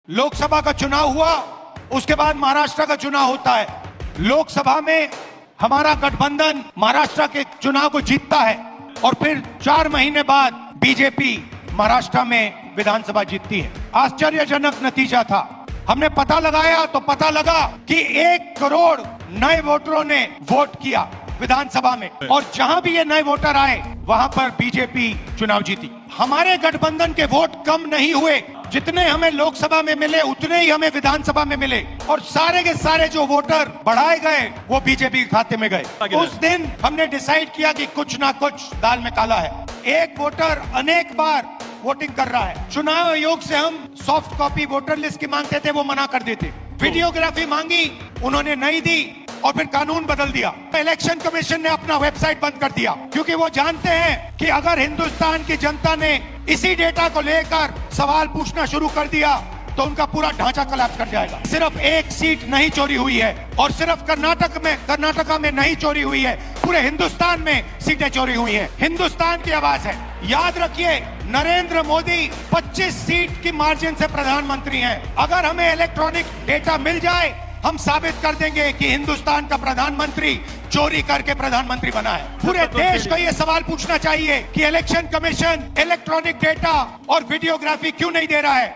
लोकसभा का चुनाव हुआ, उसके बाद महाराष्ट्र का चुनाव होता है। लोकसभा में हमारा गठबंधन महाराष्ट्र के चुनाव को जीतता है और फिर 4 महीने बाद बीजेपी महाराष्ट्र में विधानसभा जीतती है। आश्चर्यजनक नतीजा था। हमने पता लगाया तो पता लगा कि 1 करोड़ नए वोटरों ने वोट किया विधानसभा में, और जहां भी ये नए वोटर आए वहां पर बीजेपी चुनाव जीती। हमारे गठबंधन के वोट कम नहीं हुए, जितने हमें लोकसभा में मिले उतने ही हमें विधानसभा में मिले, और सारे के सारे जो वोटर बढ़ाए गए वो बीजेपी के खाते में गए। उस दिन हमने डिसाइड किया कि कुछ ना कुछ दाल में काला है। एक वोटर अनेक बार वोटिंग कर रहा है। चुनाव आयोग से हम सॉफ्ट कॉपी वोटर लिस्ट की मांगते थे, वो मना कर देते। वीडियोग्राफी मांगी, उन्होंने नहीं दी, और फिर कानून बदल दिया। इलेक्शन कमीशन ने अपना वेबसाइट बंद कर दिया, क्योंकि वो जानते हैं कि अगर हिंदुस्तान की जनता ने इसी डेटा को लेकर सवाल पूछना शुरू कर दिया तो उनका पूरा ढांचा कोलैप्स कर जाएगा। सिर्फ 1 सीट नहीं चोरी हुई है, और सिर्फ कर्नाटका में नहीं चोरी हुई है, पूरे हिंदुस्तान में सीटें चोरी हुई हैं। हिंदुस्तान की आवाज है। याद रखिए, नरेंद्र मोदी 25 सीट की मार्जिन से प्रधानमंत्री हैं। अगर हमें इलेक्ट्रॉनिक डेटा मिल जाए, हम साबित कर देंगे कि हिंदुस्तान का प्रधानमंत्री चोरी करके प्रधानमंत्री बना है। पूरे देश को यह सवाल पूछना चाहिए कि इलेक्शन कमीशन इलेक्ट्रॉनिक डेटा और वीडियोग्राफी क्यों नहीं दे रहा है।